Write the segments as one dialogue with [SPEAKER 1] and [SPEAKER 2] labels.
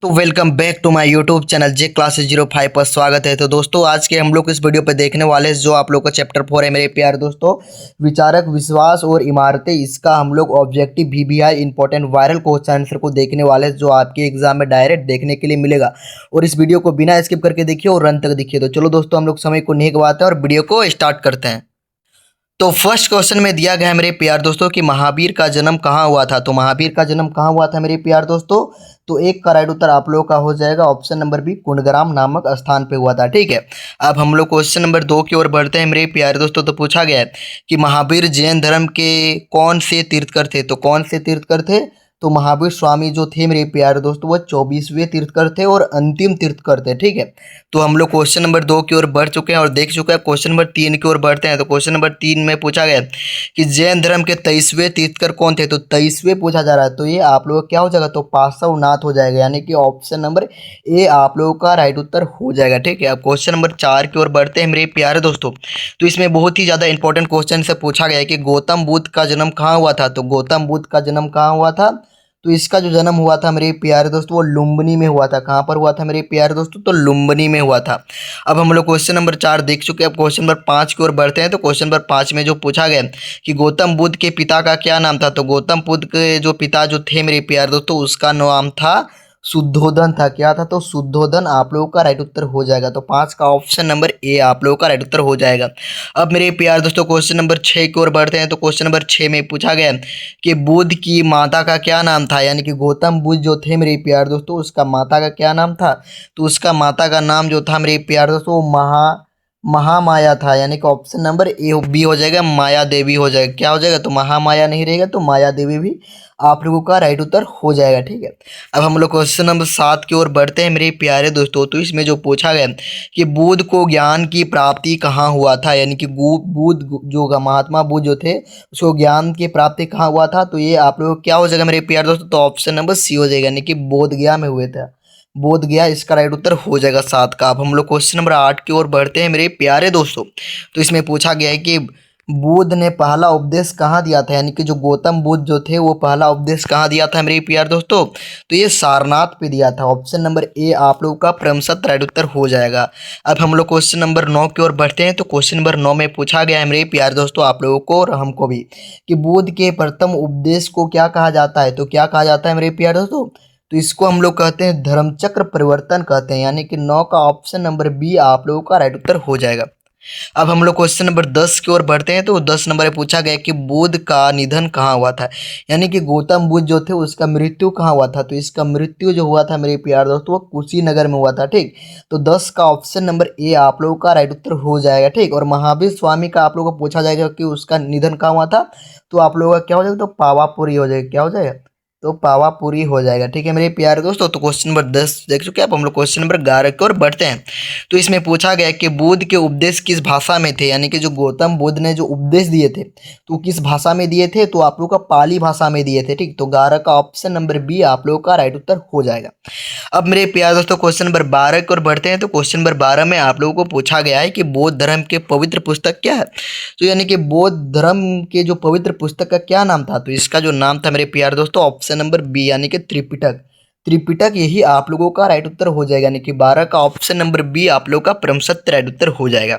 [SPEAKER 1] तो welcome back to my YouTube channel J classes 05 पर स्वागत है। तो दोस्तों आज के हम लोग इस वीडियो पे देखने वाले हैं जो आप लोग का चैप्टर 4 है मेरे प्यारे दोस्तों, विचारक विश्वास और इमारतें। इसका हम लोग objective VVI important viral question answer को देखने वाले हैं जो आपके एग्जाम में डायरेक्ट देखने के लिए मिलेगा। और इस वीडियो को बिना स्किप करके देखिए और रन तक देखिए। तो चलो दोस्तों हम लोग समय को नहीं गवाते हैं और वीडियो को स्टार्ट करते हैं। तो फर्स्ट क्वेश्चन में दिया गया है मेरे प्यार दोस्तों कि महावीर का जन्म कहाँ हुआ था। तो महावीर का जन्म कहाँ हुआ था मेरे प्यार दोस्तों। तो एक का राइट उत्तर आप लोगों का हो जाएगा ऑप्शन नंबर बी, कुंडग्राम नामक स्थान पे हुआ था। ठीक है, अब हम लोग क्वेश्चन नंबर 2 की ओर बढ़ते हैं मेरे प्यारे दोस्तों। तो पूछा गया है कि महावीर जैन धर्म के कौन से तीर्थकर थे। तो कौन से तीर्थकर थे। तो महावीर स्वामी जो थे मेरे प्यारे दोस्तों वो 24वें तीर्थकर थे और अंतिम तीर्थकर थे। ठीक है, तो हम लोग क्वेश्चन नंबर 2 की ओर बढ़ चुके हैं और देख चुके हैं। क्वेश्चन नंबर 3 की ओर बढ़ते हैं। तो क्वेश्चन नंबर 3 में पूछा गया कि जैन धर्म के 23वें तीर्थकर कौन थे। तो 23वें पूछा जा रहा है, तो ये आप लोगों का क्या हो जाएगा, तो पार्श्वनाथ हो जाएगा, यानी कि ऑप्शन नंबर ए आप लोगों का राइट उत्तर हो जाएगा। ठीक है, अब क्वेश्चन नंबर 4 की ओर बढ़ते हैं मेरे प्यारे दोस्तों। तो इसमें बहुत ही ज़्यादा इंपॉर्टेंट क्वेश्चन से पूछा गया है कि गौतम बुद्ध का जन्म कहाँ हुआ था। तो गौतम बुद्ध का जन्म कहाँ हुआ था। तो इसका जो जन्म हुआ था मेरे प्यारे दोस्तों वो लुम्बिनी में हुआ था। कहाँ पर हुआ था मेरे प्यारे दोस्तों, तो लुम्बिनी में हुआ था। अब हम लोग क्वेश्चन नंबर 4 देख चुके हैं। अब क्वेश्चन नंबर 5 की ओर बढ़ते हैं। तो क्वेश्चन नंबर 5 में जो पूछा गया कि गौतम बुद्ध के पिता का क्या नाम था। तो गौतम बुद्ध के जो पिता जो थे मेरे प्यारे दोस्तों उसका नाम था शुद्धोधन था। क्या था, तो शुद्धोधन आप लोगों का राइट उत्तर हो जाएगा। तो 5 का ऑप्शन नंबर ए आप लोगों का राइट उत्तर हो जाएगा। अब मेरे प्यार दोस्तों क्वेश्चन नंबर 6 की ओर बढ़ते हैं। तो क्वेश्चन नंबर 6 में पूछा गया कि बुद्ध की माता का क्या नाम था, यानी कि गौतम बुद्ध जो थे मेरे प्यार दोस्तों उसका माता का क्या नाम था। तो उसका माता का नाम जो था मेरे प्यार दोस्तों वो महामाया था, यानी कि ऑप्शन नंबर ए बी हो जाएगा, माया देवी हो जाएगा। क्या हो जाएगा, तो महामाया नहीं रहेगा तो माया देवी भी आप लोगों का राइट उत्तर हो जाएगा। ठीक है, अब हम लोग क्वेश्चन नंबर 7 की ओर बढ़ते हैं मेरे प्यारे दोस्तों। तो इसमें जो पूछा गया कि बुद्ध को ज्ञान की प्राप्ति कहाँ हुआ था, यानी कि बुद्ध जो महात्मा बुद्ध जो थे उसको ज्ञान की प्राप्ति कहाँ हुआ था। तो ये आप लोग क्या हो जाएगा मेरे प्यारे दोस्तों, तो ऑप्शन नंबर सी हो जाएगा, यानी कि बोध गया में हुए थे। बोध गया इसका राइट उत्तर हो जाएगा 7 का। अब हम लोग क्वेश्चन नंबर 8 की ओर बढ़ते हैं मेरे प्यारे दोस्तों। तो इसमें पूछा गया है कि बुद्ध ने पहला उपदेश कहाँ दिया था, यानी कि जो गौतम बुद्ध जो थे वो पहला उपदेश कहाँ दिया था मेरे प्यारे दोस्तों, तो ये सारनाथ पे दिया था। ऑप्शन नंबर ए आप लोगों का क्रमशः राइट उत्तर हो जाएगा। अब हम लोग क्वेश्चन नंबर 9 की ओर बढ़ते हैं। तो क्वेश्चन नंबर 9 में पूछा गया है मेरे प्यारे दोस्तों आप लोगों को और हमको भी कि बुद्ध के प्रथम उपदेश को क्या कहा जाता है। तो क्या कहा जाता है मेरे प्यारे दोस्तों, तो इसको हम लोग कहते हैं धर्मचक्र परिवर्तन कहते हैं, यानी कि 9 का ऑप्शन नंबर बी आप लोगों का राइट उत्तर हो जाएगा। अब हम लोग क्वेश्चन नंबर 10 की ओर बढ़ते हैं। तो 10 नंबर में पूछा गया कि बुद्ध का निधन कहाँ हुआ था, यानी कि गौतम बुद्ध जो थे उसका मृत्यु कहाँ हुआ था। तो इसका मृत्यु जो हुआ था मेरे प्यार दोस्तों वो कुशीनगर में हुआ था। ठीक, तो 10 का ऑप्शन नंबर ए आप लोगों का राइट उत्तर हो जाएगा। ठीक, और महावीर स्वामी का आप लोगों को पूछा जाएगा कि उसका निधन कहाँ हुआ था। तो आप लोगों का क्या हो जाएगा, तो पावापुरी हो जाएगा। क्या हो जाएगा, तो पावापुरी हो जाएगा। ठीक है मेरे प्यारे दोस्तों, तो क्वेश्चन नंबर 10 देख चुके हैं। अब हम लोग क्वेश्चन नंबर 11 की ओर बढ़ते हैं। तो इसमें पूछा गया कि बुद्ध के उपदेश किस भाषा में थे, यानी कि जो गौतम बुद्ध ने जो उपदेश दिए थे तो किस भाषा में दिए थे। तो आप लोग का पाली भाषा में दिए थे। ठीक, तो 11 का ऑप्शन नंबर बी आप लोगों का राइट उत्तर हो जाएगा। अब मेरे प्यारे दोस्तों क्वेश्चन नंबर 12 की ओर बढ़ते हैं। तो क्वेश्चन नंबर 12 में आप लोगों को पूछा गया है कि बौद्ध धर्म के पवित्र पुस्तक क्या है। तो यानी कि बौद्ध धर्म के जो पवित्र पुस्तक का क्या नाम था। तो इसका जो नाम था मेरे प्यारे दोस्तों ऑप्शन नंबर बी, यानी कि त्रिपिटक। त्रिपिटक यही आप लोगों का राइट उत्तर हो जाएगा, यानी कि 12 का ऑप्शन नंबर बी आप लोगों का परमसत्य राइट उत्तर हो जाएगा।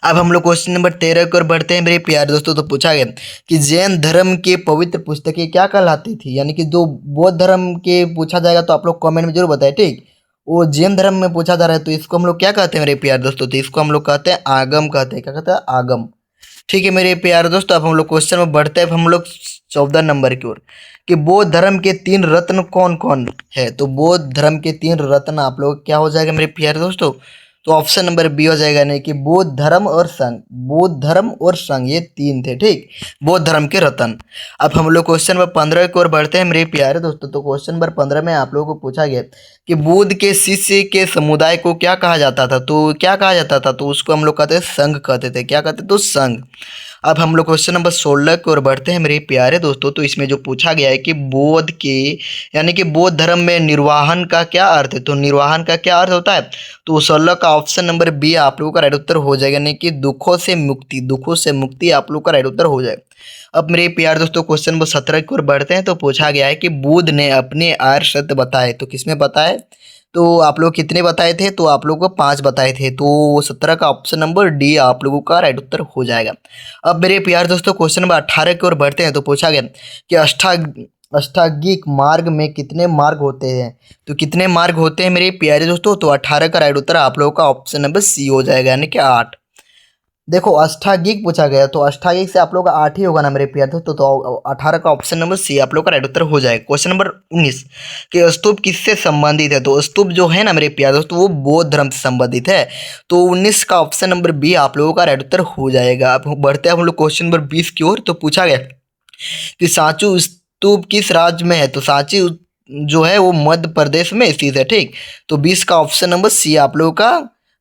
[SPEAKER 1] अब हम लोग क्वेश्चन नंबर 13 की ओर बढ़ते हैं मेरे प्यारे दोस्तों। तो पूछा गया कि जैन धर्म के पवित्र पुस्तकें क्या कहलाती थी, यानी कि जो बौद्ध धर्म के पूछा जाएगा तो आप लोग कमेंट में जरूर बताएं। ठीक, वो जैन धर्म में पूछा जा रहा है तो इसको हम लोग क्या कहते हैं मेरे प्यारे दोस्तों, तो इसको हम लोग कहते हैं आगम कहते हैं। क्या कहते हैं, आगम। ठीक है मेरे प्यारे दोस्तों, अब हम लोग क्वेश्चन में बढ़ते हैं। अब हम लोग 14 नंबर की ओर कि बौद्ध धर्म के 3 रत्न कौन कौन है। तो बौद्ध धर्म के 3 रत्न आप लोग क्या हो जाएगा मेरे प्यारे दोस्तों, तो ऑप्शन नंबर बी हो जाएगा, नहीं कि बौद्ध धर्म और संघ। बौद्ध धर्म और संघ ये 3 थे। ठीक, बौद्ध धर्म के रत्न। अब हम लोग क्वेश्चन नंबर 15 की ओर बढ़ते हैं मेरे प्यारे दोस्तों। तो क्वेश्चन नंबर 15 में आप लोगों को पूछा गया कि बुद्ध के शिष्य के समुदाय को क्या कहा जाता था। तो क्या कहा जाता था, तो उसको हम लोग कहते हैं संघ कहते थे। क्या कहते, तो संघ। अब हम लोग क्वेश्चन नंबर 16 की ओर बढ़ते हैं मेरे प्यारे दोस्तों। तो इसमें जो पूछा गया है कि बौद्ध के यानी कि बौद्ध धर्म में निर्वाहन का क्या अर्थ है, तो निर्वाहन का क्या अर्थ होता है, तो 16 का ऑप्शन नंबर बी आप लोगों का राइट उत्तर हो जाएगा, यानी कि दुखों से मुक्ति, दुखों से मुक्ति आप लोग का राइट उत्तर हो जाएगा। अब मेरे प्यारे दोस्तों क्वेश्चन नंबर 17 की ओर बढ़ते हैं। तो पूछा गया है कि बुद्ध ने अपने आर्य सत्य बताए, तो किसमें बताए, तो आप लोग कितने बताए थे, तो आप लोगों को 5 बताए थे, तो 17 का ऑप्शन नंबर डी आप लोगों का राइट उत्तर हो जाएगा। अब मेरे प्यारे दोस्तों क्वेश्चन नंबर 18 की ओर बढ़ते हैं। तो पूछा गया कि अष्टांगिक मार्ग में कितने मार्ग होते हैं, तो कितने मार्ग होते हैं मेरे प्यारे दोस्तों, तो 18 का राइट उत्तर आप लोगों का ऑप्शन नंबर सी हो जाएगा, यानी कि 8। देखो अष्टांगिक पूछा गया तो अष्टांगिक से आप लोग का 8 ही होगा ना मेरे प्यारे दोस्तों, तो 18 का ऑप्शन नंबर सी आप लोग का राइट उत्तर हो जाएगा। क्वेश्चन नंबर 19 कि स्तूप किससे संबंधित है, तो स्तूप जो है ना मेरे प्यारे दोस्तों वो बौद्ध धर्म से संबंधित है, तो 19 का ऑप्शन नंबर बी आप लोगों का राइट उत्तर हो जाएगा। अब बढ़ते हैं हम लोग क्वेश्चन नंबर 20 की ओर। तो पूछा गया कि सांची स्तूप किस राज्य में है, तो सांची जो है वो मध्य प्रदेश में स्थित है, ठीक। तो 20 का ऑप्शन नंबर सी आप लोगों का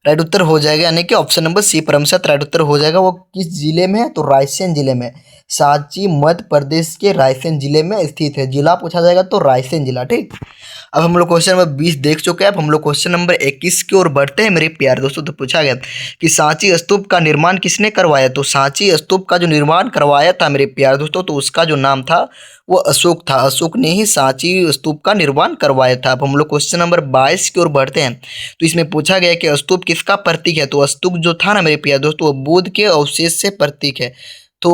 [SPEAKER 1] राइट उत्तर हो जाएगा, यानी कि ऑप्शन नंबर सी परमसत राइट उत्तर हो जाएगा। वो किस जिले में है, तो रायसेन जिले में। सांची मध्य प्रदेश के रायसेन जिले में स्थित है, जिला पूछा जाएगा तो रायसेन जिला, ठीक। अब हम लोग क्वेश्चन नंबर 20 देख चुके हैं। अब हम लोग क्वेश्चन नंबर 21 की ओर बढ़ते हैं मेरे प्यारे दोस्तों। तो पूछा गया कि सांची स्तूप का निर्माण किसने करवाया, तो सांची स्तूप का जो निर्माण करवाया था मेरे प्यारे दोस्तों, तो उसका जो नाम था वो अशोक था, अशोक ने ही सांची स्तूप का निर्माण करवाया था। अब हम लोग क्वेश्चन नंबर 22 की ओर बढ़ते हैं। तो इसमें पूछा गया कि स्तूप किसका प्रतीक है, तो स्तूप जो था ना मेरे प्यारे दोस्तों वो बुद्ध के अवशेष से प्रतीक है, तो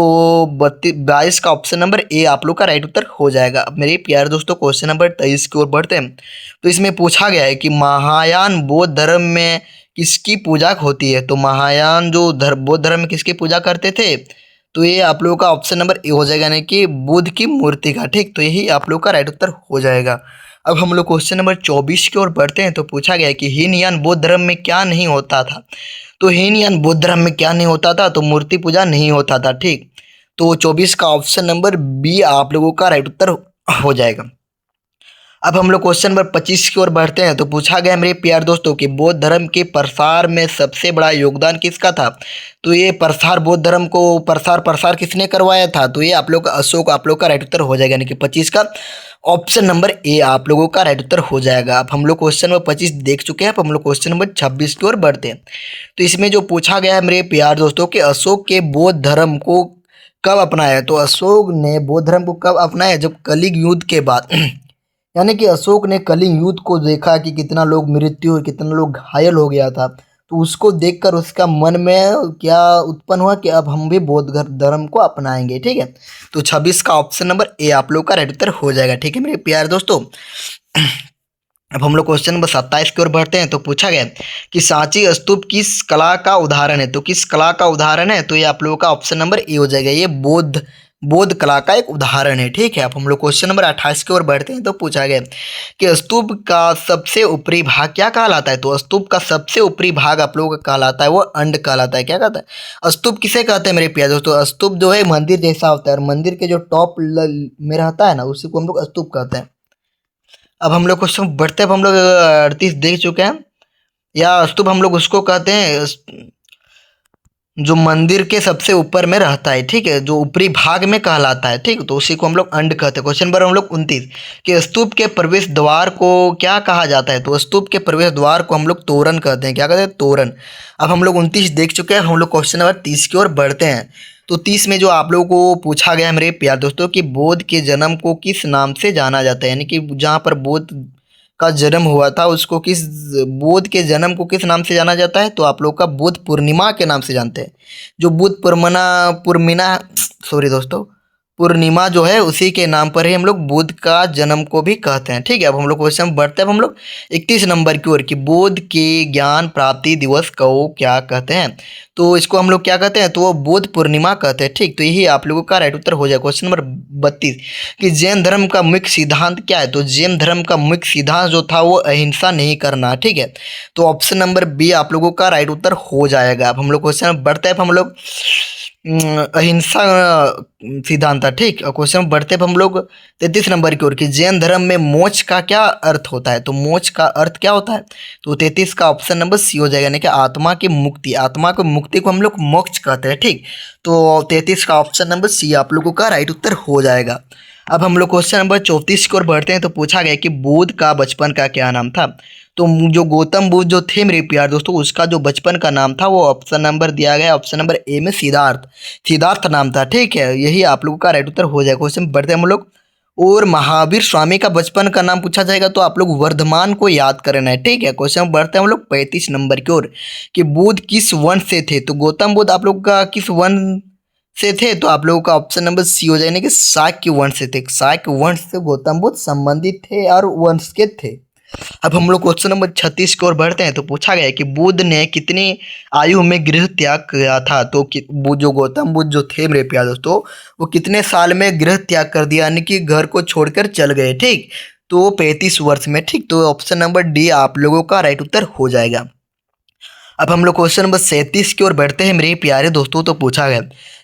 [SPEAKER 1] 22 का ऑप्शन नंबर ए आप लोग का राइट उत्तर हो जाएगा। अब मेरे प्यारे दोस्तों क्वेश्चन नंबर 23 की ओर बढ़ते हैं। तो इसमें पूछा गया है कि महायान बौद्ध धर्म में किसकी पूजा होती है, तो महायान जो बौद्ध धर्म में किसकी पूजा करते थे, तो ये आप लोगों का ऑप्शन नंबर ए हो जाएगा, यानी कि बुद्ध की मूर्ति का, ठीक। तो यही आप लोग का राइट उत्तर हो जाएगा। अब हम लोग क्वेश्चन नंबर 24 की ओर बढ़ते हैं। तो पूछा गया है कि हीनयान बौद्ध धर्म में क्या नहीं होता था, तो हीनयान बौद्ध धर्म में क्या नहीं होता था, तो मूर्ति पूजा नहीं होता था, ठीक। तो 24 का ऑप्शन नंबर बी आप लोगों का राइट उत्तर हो जाएगा। अब हम लोग क्वेश्चन नंबर 25 की ओर बढ़ते हैं। तो पूछा गया मेरे प्यारे दोस्तों कि बौद्ध धर्म के प्रसार में सबसे बड़ा योगदान किसका था, तो ये प्रसार बौद्ध धर्म को प्रसार किसने करवाया था, तो ये आप लोग का अशोक आप लोग का राइट उत्तर हो जाएगा, यानी कि 25 का ऑप्शन नंबर ए आप लोगों का राइट उत्तर हो जाएगा। अब हम लोग क्वेश्चन नंबर 25 देख चुके हैं। अब हम लोग क्वेश्चन नंबर 26 की ओर बढ़ते हैं। तो इसमें जो पूछा गया है मेरे प्यारे दोस्तों कि अशोक के बौद्ध धर्म को कब अपनाया, तो अशोक ने बौद्ध धर्म को कब अपनाया, जब कलिंग युद्ध के बाद यानी कि अशोक ने कलिंग युद्ध को देखा कि कितना लोग मृत्यु हुई, कितना लोग घायल हो गया था, तो उसको देखकर उसका मन में क्या उत्पन्न हुआ कि अब हम भी बौद्ध धर्म को अपनाएंगे, ठीक है। तो 26 का ऑप्शन नंबर ए आप लोग का राइट उत्तर हो जाएगा, ठीक है मेरे प्यारे दोस्तों। अब हम लोग क्वेश्चन नंबर 27 की ओर बढ़ते हैं। तो पूछा गया कि सांची स्तूप किस कला का उदाहरण है, तो किस कला का उदाहरण है, तो ये आप लोगों का ऑप्शन नंबर ए हो जाएगा, ये बौद्ध कला का एक उदाहरण है, ठीक है। अब हम लोग क्वेश्चन नंबर 28 की ओर बढ़ते हैं। तो पूछा गया कि स्तूप का सबसे ऊपरी भाग क्या कहलाता है, तो स्तूप का सबसे ऊपरी भाग आप लोगों का कहलाता है वो अंड कहलाता है। क्या कहता है, स्तूप किसे कहते हैं मेरे प्यारे दोस्तों, स्तूप जो है मंदिर जैसा होता है और मंदिर के जो टॉप में रहता है ना उसी को हम लोग स्तूप कहते हैं। अब हम लोग क्वेश्चन बढ़ते हैं। अब हम लोग 38 देख चुके हैं। या स्तूप हम लोग उसको कहते हैं जो मंदिर के सबसे ऊपर में रहता है, ठीक है, जो ऊपरी भाग में कहलाता है, ठीक। तो उसी को हम लोग अंड कहते हैं। क्वेश्चन नंबर हम लोग 29 कि स्तूप के प्रवेश द्वार को क्या कहा जाता है, तो स्तूप के प्रवेश द्वार को हम लोग तोरण कहते हैं। क्या कहते हैं, तोरण। अब हम लोग 29 देख चुके हैं। हम लोग क्वेश्चन नंबर 30 की ओर बढ़ते हैं। तो 30 में जो आप लोगों को पूछा गया है मेरे प्यारे दोस्तों कि बुद्ध के जन्म को किस नाम से जाना जाता है, यानी कि जहाँ पर बुद्ध का जन्म हुआ था उसको बुद्ध के जन्म को किस नाम से जाना जाता है, तो आप लोग का बुद्ध पूर्णिमा के नाम से जानते हैं। जो बुद्ध पूर्णिमा जो है उसी के नाम पर ही हम लोग बुद्ध का जन्म को भी कहते हैं, ठीक है। अब हम लोग क्वेश्चन बढ़ते हैं। अब हम लोग 31 नंबर की ओर कि बुद्ध के ज्ञान प्राप्ति दिवस को क्या कहते हैं, तो इसको हम लोग क्या कहते हैं, तो वो बुद्ध पूर्णिमा कहते हैं, ठीक। तो यही आप लोगों का राइट उत्तर हो जाएगा। क्वेश्चन नंबर 32 कि जैन धर्म का मुख्य सिद्धांत क्या है, तो जैन धर्म का मुख्य सिद्धांत जो था वो अहिंसा नहीं करना, ठीक है। तो ऑप्शन नंबर बी आप लोगों का राइट उत्तर हो जाएगा। अब हम लोग क्वेश्चन बढ़ते हैं। हम लोग अहिंसा सिद्धांत था। ठीक, और क्वेश्चन बढ़ते अब हम लोग 33 नंबर की ओर की जैन धर्म में मोक्ष का क्या अर्थ होता है। तो मोक्ष का अर्थ क्या होता है, तो 33 का ऑप्शन नंबर सी हो जाएगा, यानी कि आत्मा की मुक्ति। आत्मा की मुक्ति को हम लोग मोक्ष कहते हैं। ठीक, तो 33 का ऑप्शन नंबर सी आप लोगों का राइट उत्तर हो जाएगा। अब हम लोग क्वेश्चन नंबर 34 की ओर बढ़ते हैं। तो पूछा गया कि बुद्ध का बचपन का क्या नाम था। तो जो गौतम बुद्ध जो थे मेरे प्यार दोस्तों, उसका जो बचपन का नाम था वो ऑप्शन नंबर दिया गया, ऑप्शन नंबर ए में सिद्धार्थ। सिद्धार्थ नाम था। ठीक है, यही आप लोगों का राइट उत्तर हो जाएगा। क्वेश्चन बढ़ते हैं हम लोग। और महावीर स्वामी का बचपन का नाम पूछा जाएगा, तो आप लोग वर्धमान को याद करना है। ठीक है, क्वेश्चन बढ़ते हैं हम लोग 35 नंबर की ओर कि बुद्ध किस वंश से थे। तो गौतम बुद्ध आप लोग का किस वंश से थे, तो आप लोगों का ऑप्शन नंबर सी हो जाएगा कि शाक्य वंश से थे। शाक्य वंश से गौतम बुद्ध संबंधित थे और वंश के थे। अब हम लोग क्वेश्चन नंबर 36 की ओर बढ़ते हैं। तो पूछा गया है कि बुद्ध ने कितनी आयु में गृह त्याग किया था। तो जो गौतम बुद्ध जो थे मेरे प्यारे दोस्तों, वो कितने साल में गृह त्याग कर दिया, यानी कि घर को छोड़कर चल गए। ठीक, तो 35 वर्ष में। ठीक, तो ऑप्शन नंबर डी आप लोगों का राइट उत्तर हो जाएगा। अब हम लोग क्वेश्चन नंबर 37 की ओर बढ़ते हैं मेरे प्यारे दोस्तों। तो पूछा गया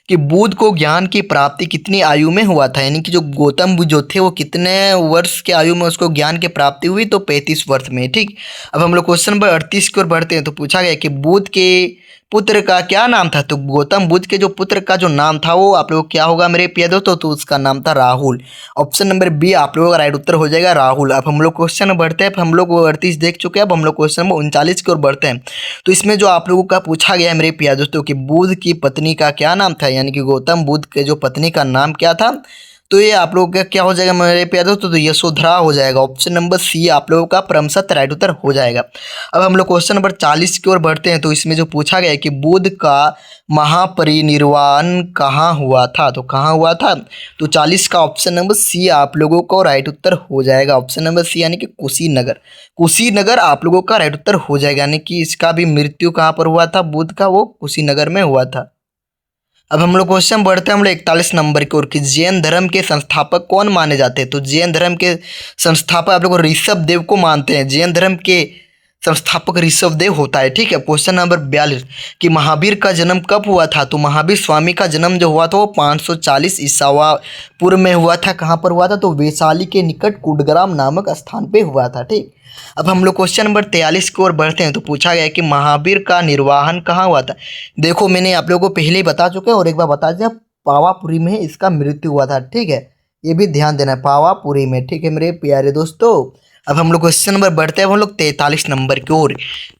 [SPEAKER 1] कि बुद्ध को ज्ञान की प्राप्ति कितनी आयु में हुआ था, यानी कि जो गौतम बुद्ध जो थे वो कितने वर्ष के आयु में उसको ज्ञान की प्राप्ति हुई, तो 35 वर्ष में। ठीक, अब हम लोग क्वेश्चन नंबर 38 की ओर बढ़ते हैं। तो पूछा गया कि बुद्ध के पुत्र का क्या नाम था। तो गौतम बुद्ध के जो पुत्र का जो नाम था वो आप लोग क्या होगा मेरे प्यारे दोस्तों, तो उसका नाम था राहुल। ऑप्शन नंबर बी आप लोगों का राइट उत्तर हो जाएगा राहुल। अब हम लोग क्वेश्चन में बढ़ते हैं। हम लोग 38 देख चुके हैं, अब हम लोग क्वेश्चन नंबर 39 की ओर बढ़ते हैं। तो इसमें जो आप लोगों का पूछा गया है मेरे प्यारे दोस्तों कि बुद्ध की पत्नी का क्या नाम था, यानी कि गौतम बुद्ध के जो पत्नी का नाम क्या था। तो ये आप लोगों का क्या हो जाएगा मेरे प्यारे दोस्तों, तो यशोधरा हो जाएगा। ऑप्शन नंबर सी आप लोगों का क्रमशः राइट उत्तर हो जाएगा। अब हम लोग क्वेश्चन नंबर 40 की ओर बढ़ते हैं। तो इसमें जो पूछा गया है कि बुद्ध का महापरिनिर्वाण कहाँ हुआ था। तो कहाँ हुआ था, तो 40 का ऑप्शन नंबर सी आप लोगों को राइट उत्तर हो जाएगा। ऑप्शन नंबर सी यानी कि कुशीनगर। कुशीनगर आप लोगों का राइट उत्तर हो जाएगा, यानी कि इसका भी मृत्यु कहाँ पर हुआ था बुद्ध का, वो कुशीनगर में हुआ था। अब हम लोग क्वेश्चन बढ़ते हैं हम लोग 41 नंबर की ओर कि जैन धर्म के संस्थापक कौन माने जाते हैं। तो जैन धर्म के संस्थापक आप लोग ऋषभ देव को मानते हैं। जैन धर्म के संस्थापक ऋषभ देव होता है। ठीक है, क्वेश्चन नंबर 42 कि महावीर का जन्म कब हुआ था। तो महावीर स्वामी का जन्म जो हुआ था वो 540 ईसावा पूर्व में हुआ था। कहाँ पर हुआ था, तो वैशाली के निकट कुडग्राम नामक स्थान पे हुआ था। ठीक, अब हम लोग क्वेश्चन नंबर 43 की ओर बढ़ते हैं। तो पूछा गया कि महावीर का निर्वाहन कहाँ हुआ था। देखो मैंने आप लोगों को पहले ही बता चुके हैं और एक बार बता दिया, पावापुरी में इसका मृत्यु हुआ था। ठीक है, ये भी ध्यान देना है, पावापुरी में। ठीक है मेरे प्यारे दोस्तों। अब हम लोग क्वेश्चन नंबर बढ़ते हैं हम लोग 43 नंबर की ओर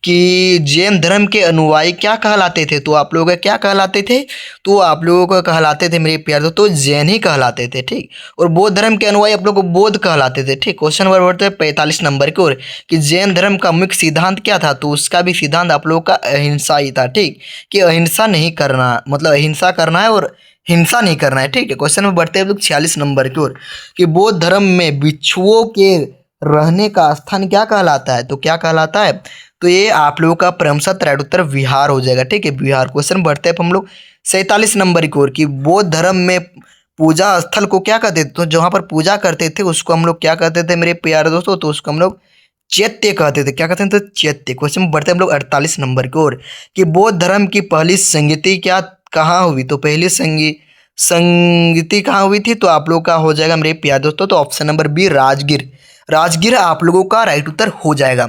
[SPEAKER 1] कि जैन धर्म के अनुयायी क्या कहलाते थे। तो आप लोग क्या कहलाते थे, तो आप लोगों को कहलाते थे मेरे प्यारे दोस्तों जैन ही कहलाते थे। ठीक, और बौद्ध धर्म के अनुयायी आप लोग को बौद्ध कहलाते थे। ठीक, क्वेश्चन नंबर बढ़ते हैं 45 नंबर की ओर कि जैन धर्म का मुख्य सिद्धांत क्या था। तो उसका भी सिद्धांत आप लोगों का अहिंसा ही था। ठीक, कि अहिंसा नहीं करना, मतलब अहिंसा करना है और हिंसा नहीं करना है। ठीक है, क्वेश्चन में बढ़ते हैं लोग 46 नंबर की ओर कि बौद्ध धर्म में भिक्षुओं के रहने का स्थान क्या कहलाता है। तो क्या कहलाता है, तो ये आप लोगों का क्रमशः राइट उत्तर विहार हो जाएगा। ठीक है, विहार। क्वेश्चन बढ़ते हैं हम लोग 47 नंबर की ओर कि बौद्ध धर्म में पूजा स्थल को क्या कहते थे। तो जहाँ पर पूजा करते थे उसको हम लोग क्या कहते थे मेरे प्यारे दोस्तों, तो उसको हम लोग चैत्य कहते थे। क्या कहते हैं, तो चैत्य। क्वेश्चन बढ़ते हैं हम लोग 48 नंबर की ओर कि बौद्ध धर्म की पहली संगति क्या कहाँ हुई। तो पहली संगति कहाँ हुई थी, तो आप लोग का हो जाएगा मेरे प्यारे दोस्तों, तो option number B Rajgir. Rajgir आप लोगों का राइट उत्तर हो जाएगा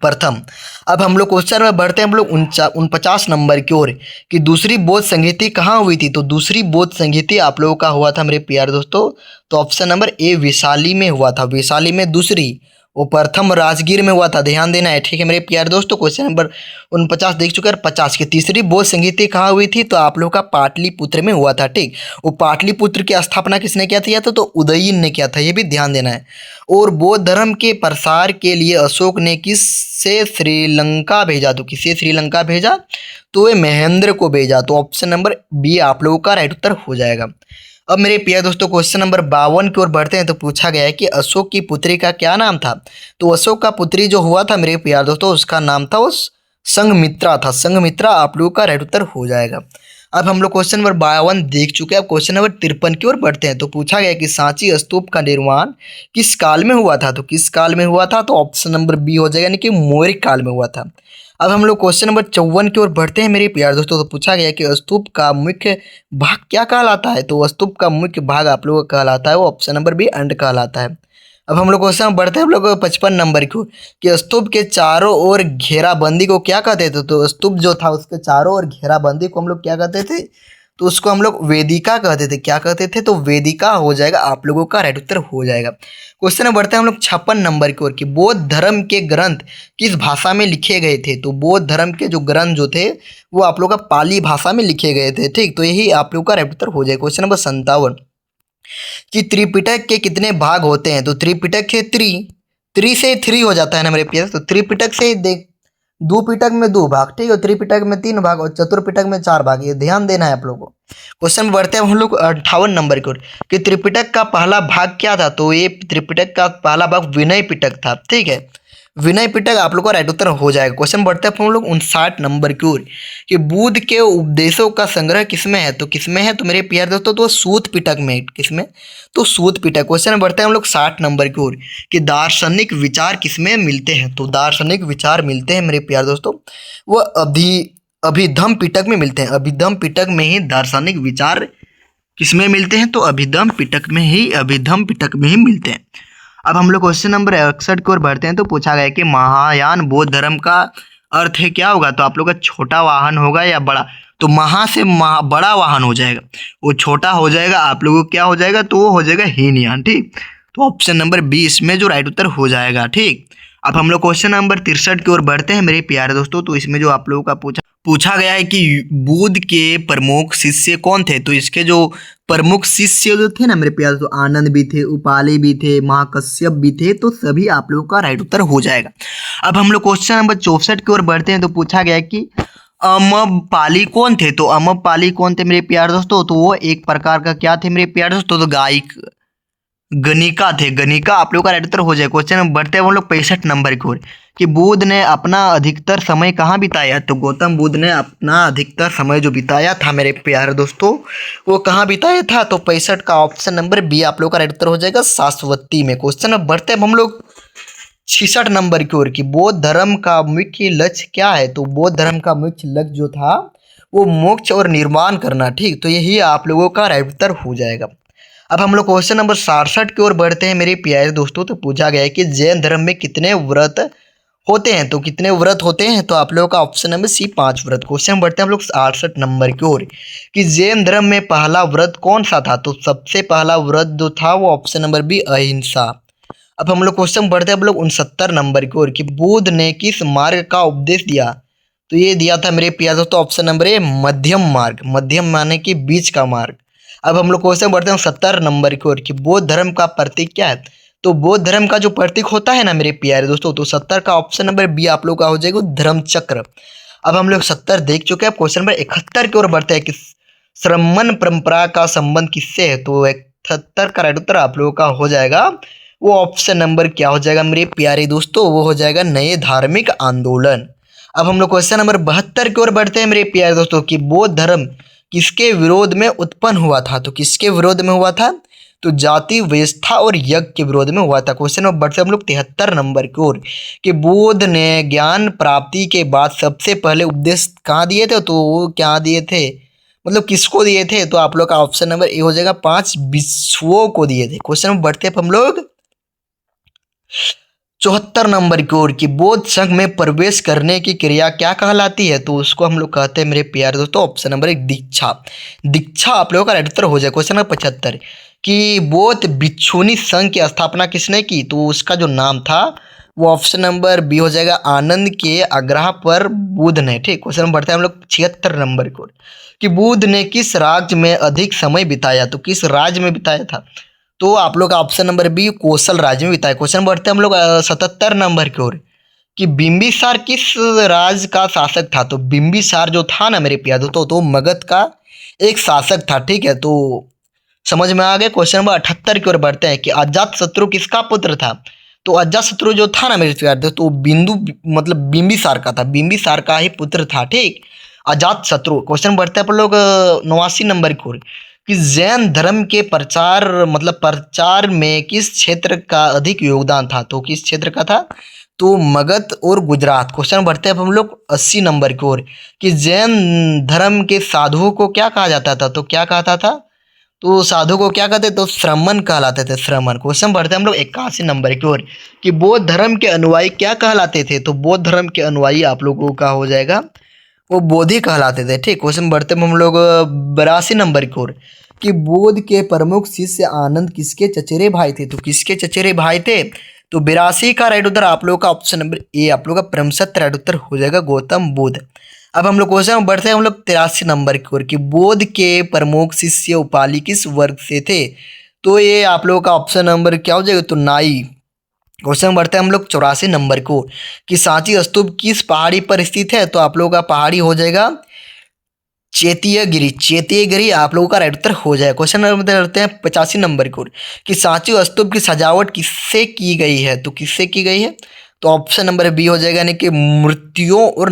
[SPEAKER 1] प्रथम। अब हम लोग क्वेश्चन में बढ़ते हैं हम लोग 49 नंबर की ओर कि दूसरी बौद्ध संगीति कहाँ हुई थी। तो दूसरी बौद्ध संगीति आप लोगों का हुआ था मेरे प्यारे दोस्तों, तो ऑप्शन नंबर ए वैशाली में हुआ था। वैशाली में दूसरी, वो प्रथम राजगीर में हुआ था। ध्यान देना है। ठीक है मेरे प्यारे दोस्तों, क्वेश्चन नंबर 49 देख चुके हैं। 50 की तीसरी बौद्ध संगीति कहाँ हुई थी, तो आप लोगों का पाटलिपुत्र में हुआ था। ठीक, वो पाटलिपुत्र की स्थापना किसने किया था, तो उदयन ने किया था। ये भी ध्यान देना है। और बौद्ध धर्म के प्रसार के लिए अशोक ने किससे श्रीलंका भेजा। तो किसे श्रीलंका भेजा, तो वे महेंद्र को भेजा। तो ऑप्शन नंबर बी आप लोगों का राइट उत्तर हो जाएगा। अब मेरे प्रिय दोस्तों क्वेश्चन नंबर 52 की ओर बढ़ते हैं। तो पूछा गया है कि अशोक की पुत्री का क्या नाम था। तो अशोक का पुत्री जो हुआ था मेरे प्रिय दोस्तों, उसका नाम था उस संघमित्रा था। संघमित्रा आप लोगों का राइट उत्तर हो जाएगा। अब हम लोग क्वेश्चन नंबर 52 देख चुके हैं। अब क्वेश्चन नंबर 53 की ओर बढ़ते हैं। तो पूछा गया कि सांची स्तूप का निर्माण किस काल में हुआ था। तो किस काल में हुआ था, तो ऑप्शन नंबर बी हो जाएगा, यानी कि मौर्य काल में हुआ था। अब हम लोग क्वेश्चन नंबर 54 की ओर बढ़ते हैं मेरे प्यारे दोस्तों। तो पूछा गया कि स्तूप का मुख्य भाग क्या कहलाता है? तो स्तूप का मुख्य भाग आप लोगों का कहलाता है वो ऑप्शन नंबर बी अंड कहलाता है। अब हम लोग क्वेश्चन बढ़ते हैं हम लोग 55 नंबर की ओर कि स्तूप के चारों ओर घेराबंदी को क्या कहते थे? तो स्तूप जो था उसके चारों ओर घेराबंदी को हम लोग क्या कहते थे? तो उसको हम लोग वेदिका कहते थे। क्या कहते थे? तो वेदिका हो जाएगा, आप लोगों का राइट उत्तर हो जाएगा। क्वेश्चन में बढ़ते हैं हम लोग 56 नंबर की ओर कि बौद्ध धर्म के ग्रंथ किस भाषा में लिखे गए थे? तो बौद्ध धर्म के जो ग्रंथ जो थे वो आप लोग का पाली भाषा में लिखे गए थे। ठीक, तो यही आप लोग का राइट उत्तर हो जाएगा। क्वेश्चन नंबर 57 कि त्रिपिटक के कितने भाग होते हैं? तो त्रिपिटक के त्रि से 3 हो जाता है ना मेरे प्यारे। तो त्रिपिटक से देख, दो पिटक में 2 भाग, ठीक है, त्रिपिटक में 3 भाग और चतुर्पिटक में 4 भाग, ये ध्यान देना है आप लोगों को। क्वेश्चन में बढ़ते हैं हम लोग 58 नंबर की ओर कि त्रिपिटक का पहला भाग क्या था? तो ये त्रिपिटक का पहला भाग विनय पिटक था। ठीक है, विनय पिटक आप लोग का राइट उत्तर हो जाएगा। क्वेश्चन बढ़ते हैं हम लोग 59 नंबर की ओर कि बुद्ध के उपदेशों का संग्रह किसमें है? तो किसमें है? तो मेरे प्यारे दोस्तों तो सूत पिटक में। किसमें? तो सूत पिटक। क्वेश्चन में बढ़ते हैं हम लोग 60 नंबर की ओर कि दार्शनिक विचार किसमें मिलते हैं? तो दार्शनिक विचार मिलते हैं मेरे प्यारे दोस्तों वो अभिधम पिटक में मिलते हैं। अभिधम पिटक में ही दार्शनिक विचार किसमें मिलते हैं? तो अभिधम पिटक में ही मिलते हैं। अब हम लोग क्वेश्चन नंबर 61 की ओर बढ़ते हैं। तो पूछा गया कि महायान बौद्ध धर्म का अर्थ है क्या होगा? तो आप लोग का छोटा वाहन होगा या बड़ा? तो महा से बड़ा वाहन हो जाएगा, वो छोटा हो जाएगा, आप लोगों को क्या हो जाएगा? तो वो हो जाएगा हीनयान। ठीक, तो ऑप्शन नंबर 20 में जो राइट उत्तर हो जाएगा। ठीक, अब हम लोग क्वेश्चन नंबर 63 की ओर बढ़ते हैं मेरे प्यारे दोस्तों। तो इसमें जो आप लोगों का पूछा गया है कि बुद्ध के प्रमुख शिष्य कौन थे? तो इसके जो प्रमुख शिष्य जो थे ना मेरे प्यारे, तो आनंद भी थे, उपाली भी थे, महाकश्यप भी थे। तो सभी आप लोगों का राइट उत्तर हो जाएगा। अब हम लोग क्वेश्चन नंबर 64 की ओर बढ़ते हैं। तो पूछा गया कि अमपाली कौन थे? तो अमपाली कौन थे मेरे प्यारे दोस्तों? तो वो एक प्रकार का क्या थे मेरे प्यारे दोस्तों? तो गायक गणिका थे। गणिका आप लोगों का राइट उत्तर हो जाए। क्वेश्चन में बढ़ते हैं हम लोग 65 नंबर की ओर कि बुद्ध ने अपना अधिकतर समय कहाँ बिताया? तो गौतम बुद्ध ने अपना अधिकतर समय जो बिताया था मेरे प्यारे दोस्तों वो कहाँ बिताया था? तो 65 का ऑप्शन नंबर बी आप लोगों का राइट उत्तर हो जाएगा, सारस्वती में। क्वेश्चन में बढ़ते हैं हम लोग 66 नंबर की ओर कि बौद्ध धर्म का मुख्य लक्ष्य क्या है? तो बौद्ध धर्म का मुख्य लक्ष्य जो था वो मोक्ष और निर्माण करना। ठीक, तो यही आप लोगों का राइट उत्तर हो जाएगा। अब हम लोग क्वेश्चन नंबर 67 की ओर बढ़ते हैं मेरे प्यारे दोस्तों। तो पूछा गया है कि जैन धर्म में कितने व्रत होते हैं? तो कितने व्रत होते हैं? तो आप लोगों का ऑप्शन नंबर सी 5 व्रत। क्वेश्चन बढ़ते हैं हम लोग 68 नंबर की ओर कि जैन धर्म में पहला व्रत कौन सा था? तो सबसे पहला व्रत जो था वो ऑप्शन नंबर बी अहिंसा। अब हम लोग क्वेश्चन बढ़ते हैं हम लोग 69 नंबर की ओर कि बुद्ध ने किस मार्ग का उपदेश दिया? तो ये दिया था मेरे प्यारे दोस्तों ऑप्शन नंबर ए मध्यम मार्ग। मध्यम माने कि बीच का मार्ग। अब हम लोग क्वेश्चन बढ़ते हैं 70 नंबर की ओर कि बौद्ध धर्म का प्रतीक क्या है? तो बौद्ध धर्म का जो प्रतीक होता है ना मेरे प्यारे दोस्तों, तो 70 का ऑप्शन नंबर बी आप लोग का हो जाएगा धर्म चक्र। अब हम लोग 70 देख चुके हैं। क्वेश्चन नंबर 71 की ओर बढ़ते हैं कि श्रमण परंपरा का संबंध किससे है? तो 71 का राइट उत्तर आप लोगों का हो जाएगा वो ऑप्शन नंबर क्या हो जाएगा मेरे प्यारे दोस्तों? वो हो जाएगा नए धार्मिक आंदोलन। अब हम लोग क्वेश्चन नंबर 72 की ओर बढ़ते हैं मेरे प्यारे दोस्तों कि बौद्ध धर्म किसके विरोध में उत्पन्न हुआ था? तो किसके विरोध में हुआ था? तो जाति व्यवस्था और यज्ञ के विरोध में हुआ था। क्वेश्चन नंबर बढ़ते हम लोग 73 नंबर की ओर कि बुद्ध ने ज्ञान प्राप्ति के बाद सबसे पहले उपदेश कहाँ दिए थे? तो वो क्या दिए थे, मतलब किसको दिए थे? तो आप लोग का ऑप्शन नंबर ए हो जाएगा 5 विश्वों को दिए थे। क्वेश्चन में बढ़ते हम लोग 74 नंबर की ओर कि बौद्ध संघ में प्रवेश करने की क्रिया क्या कहलाती है? तो उसको हम लोग कहते हैं मेरे प्यारे दोस्तों ऑप्शन नंबर 1 दीक्षा। दीक्षा आप लोगों का राइट उत्तर हो जाए। क्वेश्चन नंबर 75 कि बौद्ध भिक्षुणी संघ की स्थापना किसने की? तो उसका जो नाम था वो ऑप्शन नंबर बी हो जाएगा आनंद के आग्रह पर बुद्ध ने। ठीक, क्वेश्चन में बढ़ते हैं हम लोग 76 नंबर की ओर कि बुद्ध ने किस राज्य में अधिक समय बिताया? तो किस राज्य में बिताया था? तो आप लोग का ऑप्शन नंबर बी कौशल राज्य में बिताया। क्वेश्चन बढ़ते हैं हम लोग 77 नंबर की ओर कि बिंबिसार किस राज्य का शासक था? तो बिंबिसार जो था ना मेरे प्यारे दोस्तों तो मगध का एक शासक था। ठीक है, तो समझ में आ गए। क्वेश्चन नंबर 78 की ओर बढ़ते हैं कि अजात शत्रु किसका पुत्र था? तो अजात शत्रु जो था ना मेरे प्यारे दोस्तों तो बिंदु मतलब बिंबिसार का था, बिंबिसार का ही पुत्र था। ठीक, अजात शत्रु। क्वेश्चन बढ़ते हैं अपन लोग 89 नंबर की ओर कि जैन धर्म के प्रचार में किस क्षेत्र का अधिक योगदान था? तो किस क्षेत्र का था? तो मगध और गुजरात। क्वेश्चन बढ़ते हैं अब हम लोग 80 नंबर की ओर कि जैन धर्म के साधुओं को क्या कहा जाता था, तो क्या कहता था, तो साधु को क्या कहते, तो श्रमण कहलाते थे, श्रमण। क्वेश्चन बढ़ते हैं हम लोग 81 नंबर की ओर कि बौद्ध धर्म के अनुयायी क्या कहलाते थे, तो बौद्ध धर्म के अनुयायी आप लोगों का हो जाएगा वो बोधि कहलाते थे, ठीक। क्वेश्चन बढ़ते हैं हम लोग 82 नंबर की ओर कि बोध के प्रमुख शिष्य आनंद किसके चचेरे भाई थे, तो किसके चचेरे भाई थे, तो 82 का राइट उत्तर आप लोगों का ऑप्शन नंबर ए आप लोगों का क्रमशः राइट उत्तर हो जाएगा गौतम बुद्ध। अब हम लोग क्वेश्चन बढ़ते हैं हम लोग 83 नंबर की ओर कि बोध के प्रमुख शिष्य उपाली किस वर्ग से थे, तो ये आप लोगों का ऑप्शन नंबर क्या हो जाएगा, तो नाई। क्वेश्चन बढ़ते हैं हम लोग 84 नंबर को कि सांची स्तूप किस पहाड़ी पर स्थित है, तो आप लोगों का पहाड़ी हो जाएगा चेतियागिरी, चेतियागिरी आप लोगों का राइट उत्तर हो जाएगा। क्वेश्चन नंबर करते हैं 85 नंबर की ओर कि सांची स्तूप की सजावट किससे की गई है, तो किससे की गई है, तो ऑप्शन नंबर बी हो जाएगा, यानी कि मूर्तियों और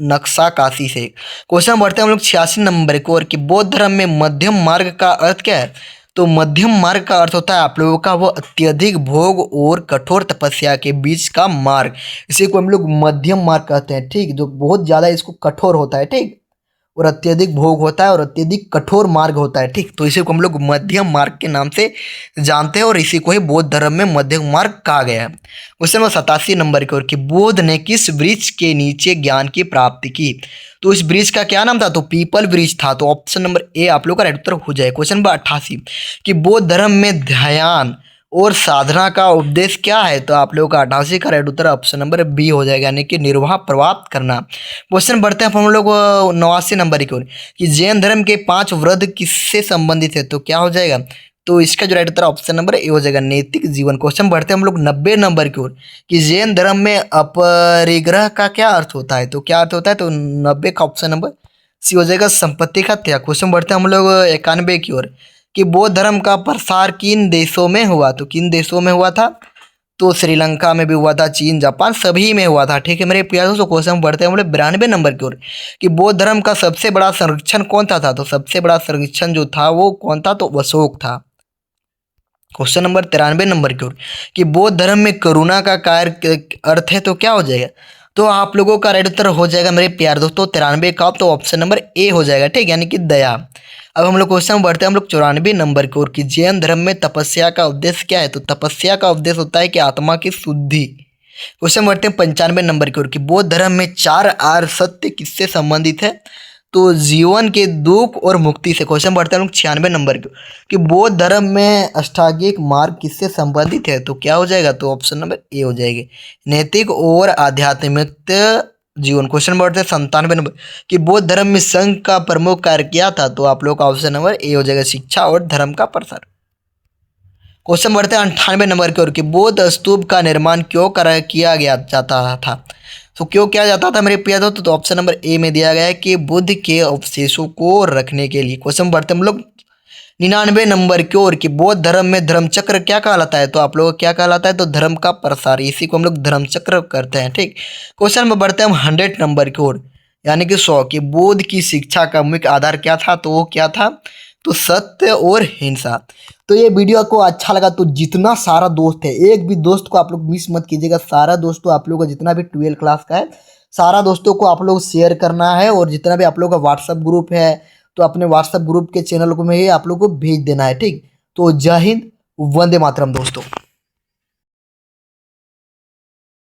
[SPEAKER 1] नक्शाकाशी से। क्वेश्चन बढ़ते हैं हम लोग 86 नंबर की ओर कि बौद्ध धर्म में मध्यम मार्ग का अर्थ क्या है, तो मध्यम मार्ग का अर्थ होता है आप लोगों का वो अत्यधिक भोग और कठोर तपस्या के बीच का मार्ग, इसी को हम लोग मध्यम मार्ग कहते हैं, ठीक। जो बहुत ज़्यादा इसको कठोर होता है, ठीक, और अत्यधिक भोग होता है और अत्यधिक कठोर मार्ग होता है, ठीक। तो इसी को हम लोग मध्यम मार्ग के नाम से जानते हैं और इसी को ही बौद्ध धर्म में मध्यम मार्ग कहा गया है। क्वेश्चन नंबर 87 नंबर की ओर कि बुद्ध ने किस वृक्ष के नीचे ज्ञान की प्राप्ति की, तो इस वृक्ष का क्या नाम था, तो पीपल वृक्ष था, तो ऑप्शन नंबर ए आप लोग का राइट उत्तर हो जाए। क्वेश्चन नंबर 88 कि बौद्ध धर्म में ध्यान और साधना का उपदेश क्या है, तो आप लोगों का 88 का राइट उत्तर ऑप्शन नंबर बी हो जाएगा, यानी कि निर्वाह प्राप्त करना। क्वेश्चन बढ़ते हैं हम लोग 89 नंबर की ओर कि जैन धर्म के 5 व्रत किससे संबंधित है, तो क्या हो जाएगा, तो इसका जो right Uttar option number A हो जाएगा, नैतिक जीवन। क्वेश्चन बढ़ते हैं हम लोग 90 नंबर की ओर कि जैन धर्म में अपरिग्रह का क्या अर्थ होता है, तो क्या अर्थ होता है, तो 90 का ऑप्शन नंबर सी हो जाएगा, संपत्ति का त्याग। क्वेश्चन बढ़ते हैं हम लोग 91 की ओर कि बौद्ध धर्म का प्रसार किन देशों में हुआ, तो किन देशों में हुआ था, तो श्रीलंका में भी हुआ था, चीन जापान सभी में हुआ था, ठीक है मेरे प्यारे दोस्तों। क्वेश्चन बढ़ते हैं हम लोग 92 नंबर की ओर कि बौद्ध धर्म का सबसे बड़ा संरक्षण कौन था, तो सबसे बड़ा संरक्षण जो था वो कौन था, तो अशोक था। क्वेश्चन नंबर 93 नंबर की ओर कि बौद्ध धर्म में करुणा का कार्य अर्थ है, तो क्या हो जाएगा, तो आप लोगों का राइट उत्तर हो जाएगा मेरे प्यारे दोस्तों 93 का, तो ऑप्शन नंबर ए हो जाएगा, ठीक, यानी कि दया। अब हम लोग क्वेश्चन बढ़ते हैं हम लोग 94 नंबर की ओर कि जैन धर्म में तपस्या का उद्देश्य क्या है, तो तपस्या का उद्देश्य होता है कि आत्मा की शुद्धि। क्वेश्चन बढ़ते हैं 95 नंबर की ओर कि बौद्ध धर्म में 4 आर्य सत्य किससे संबंधित है, तो जीवन के दुख और मुक्ति से। क्वेश्चन बढ़ते हैं हम लोग 96 नंबर की कि बौद्ध धर्म में अष्टांगिक मार्ग किससे संबंधित है, तो क्या हो जाएगा, तो ऑप्शन नंबर ए हो जाएगी, नैतिक और आध्यात्मिक जीवन। क्वेश्चन बढ़ते हैं 97 नंबर कि बौद्ध धर्म में संघ का प्रमुख कार्य क्या था, तो आप लोग का ऑप्शन नंबर ए हो जाएगा, शिक्षा और धर्म का प्रसार। क्वेश्चन बढ़ते हैं 98 नंबर की ओर कि बौद्ध स्तूप का निर्माण क्यों किया गया जाता था, तो क्यों किया जाता था मेरे प्रिय दोस्तों, तो ऑप्शन नंबर ए में दिया गया है कि बुद्ध के अवशेषों को रखने के लिए। क्वेश्चन बढ़ते हैं हम लोग 99 नंबर की ओर कि बौद्ध धर्म में धर्म चक्र क्या कहलाता है, तो आप लोग क्या कहलाता है, तो धर्म का प्रसार, इसी को हम लोग धर्म चक्र करते हैं, ठीक। क्वेश्चन में बढ़ते हैं हम 100 नंबर की ओर यानी कि 100 कि बुद्ध की शिक्षा का मुख्य आधार क्या था, तो वो क्या था, तो सत्य और हिंसा। तो ये वीडियो आपको अच्छा लगा तो जितना सारा दोस्त है एक भी दोस्त को आप लोग मिस मत कीजिएगा, सारा दोस्तों आप लोगों का जितना भी 12 क्लास का है सारा दोस्तों को आप लोग शेयर करना है, और जितना भी आप लोग का व्हाट्सअप ग्रुप है तो अपने व्हाट्सअप ग्रुप के चैनल को में ही आप लोग को भेज देना है, ठीक। तो जय हिंद, वंदे मातरम दोस्तों।